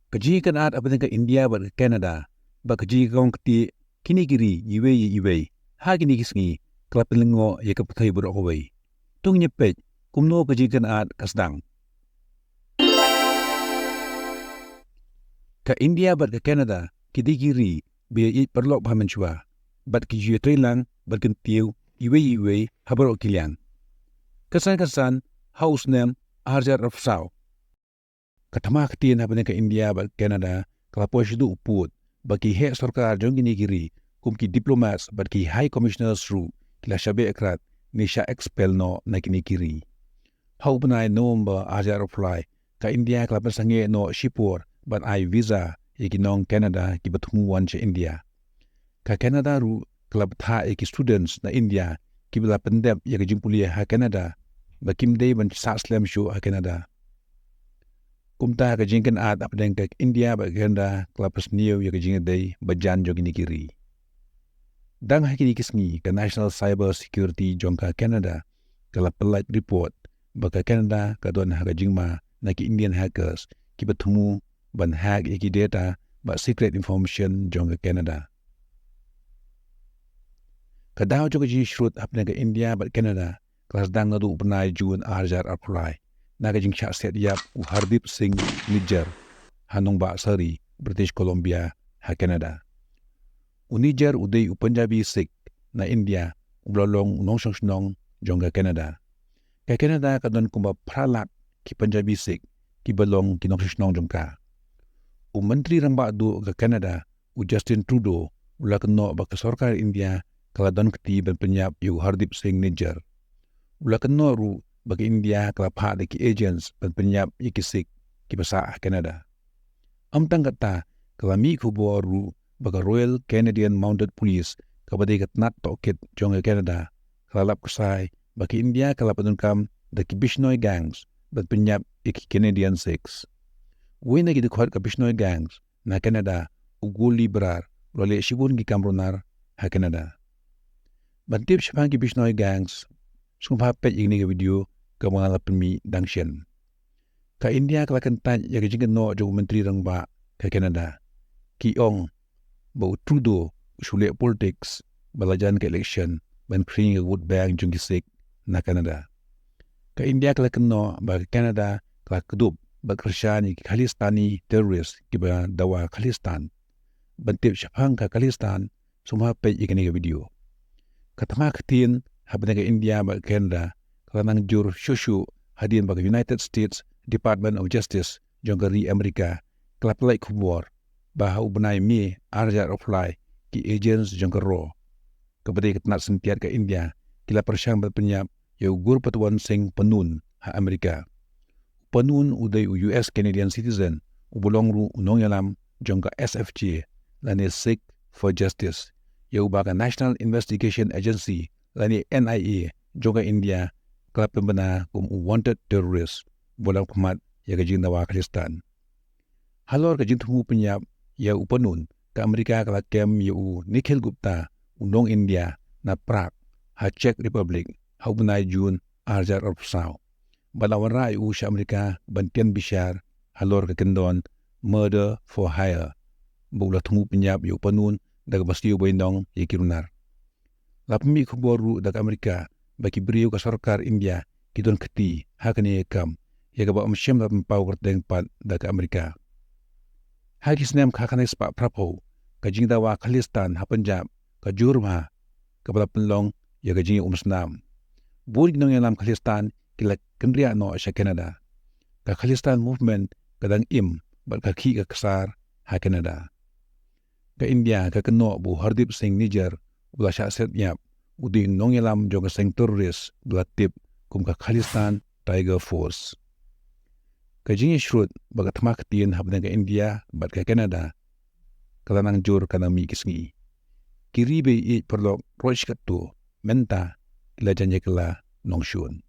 Kaji kan at apa ke India ba ke Canada ba kaji kawang ktieh kini kiri iwe ha kini kisngi klap lyngoh ye ka pathai baroh kawai tung nyepet kumno kaji kan at kasdang ka India ba ke Canada kidi kiri be ieid perlok ba mynshwa bat kiji trailang ba ktieh iwe ha baroh kilian kesan house name arjar of sao katama ktien ha ke India ba Canada kalapo shidu uput bagi he sarkar jong kini kiri kum ki diplomats bat ki high commissioner shrut kila shabe ekrat nisha expel no na kini kiri hau benai November ajar fly ka India kala sange no shipor bat ai visa ye nong Canada ki batmu wan che India ka Canada ru kala tha ki students na India ki bela pendep ye jimpulia ha Canada ba kim day ban sa slam show ha Canada kumta ka jingkan at hapdeng ke India ba Canada klapas new ya ka jing day bajan jog ni kiri dang hakini kisngi ka National Cyber Security jongka Canada kala pelat report ba ka Canada ka don ha ka jingma na ki Indian hackers ki bathumu ban hack ki data ba secret information jongka Canada ka daw jog ji shrut hapdeng ke India ba Canada klas dang nadu upnai June arjar apply naga jing chat set yap u Hardip Singh Niger hanong ba sari British Columbia ha Canada u Niger udai u Punjabi Sikh na India ublolong unong song jongga Canada ka Canada ka don kumba pralak ki Punjabi Sikh ki balong ki nong song jongka u menteri rang ba du ka Canada u Justin Trudeau ula keno ba ka sarkar India kala don kti ban penyap u Hardip Singh Niger ula keno ru bagi India kelap hak ki agents dan penyap ikisik ki basa Canada. Amtang kata kelami kubo ru bagi Royal Canadian Mounted Police kabadi katnat tokit jong Canada kelap kesai bagi India kelap penunkam the Bishnoi gangs dan penyap iki Canadian 6. Wina ki dikuat ke Bishnoi gangs na Canada uguli berar lole shibun ki kamronar ha Canada. Bantip syapang ki Bishnoi gangs sumpa pet ini video ke mengalap mi dangshen. Ka India kelakan tanya ya kejingkan no jauh menteri rang ba ke Canada. Ki ong bau Trudeau usuliak politics balajan ke election ban kring ke wood bank jungisik na Canada. Ka India kelakan no ba ke Canada kelak kedup ba kersyani ki Khalistani terrorist ki ba dawa Khalistan. Bantip syapang ka Khalistan sumha pej ikan video. Katama ktien hapdeng ke India ba Canada kelanang jur syushu hadian bagi United States Department of Justice jonggari Amerika kelap like kubur bahau benai mi arjar offline ki agents jonggaro kepada ketnak sentiat ke India kila persyang berpenyap ya gur patuan sing penun ha Amerika penun udai US Canadian citizen ubulong ru unong yalam jongka SFJ lani Seek for Justice ya ubaga National Investigation Agency lani NIA jongka India kelap pembena kum wanted terrorist bolang pemat ya kajing dawa Khalistan. Halor kajing tumu penyap ya upenun ke Amerika kelak kem ya Nikhil Gupta undong India na Prague ha Czech Republic ha benai Jun arjar orsau. Balawan rai sya Amerika bantian bisyar halor ke kendon murder for hire. Bula tumu penyap ya upenun daga bastiu boindong ya kirunar. Lapmi kuboru daga Amerika bagi beriu ke sarkar India kidon ktieh hakani kam ya ka ba amsyam la pau kerteng pat da ke Amerika hagi snem khakane spa prapo ka jing dawa Khalistan ha Punjab ka jurma ka bala penlong ya ka jing umsnam bur gnong yalam Khalistan kila kendria no sya Canada ka Khalistan movement kadang im bat ka ki ka kesar ha Canada ka India ka keno bu Hardip Singh Niger ula sya set nyap udi nong yalam jong seng teroris belatip kum ka Khalistan Tiger Force. Ka jingiashrut bagat ktien hapdeng ke India bat ke Canada kalanang jur kana mi kisngi. Kiri be ieid perlok roish katu menta kila janye kala nongshun.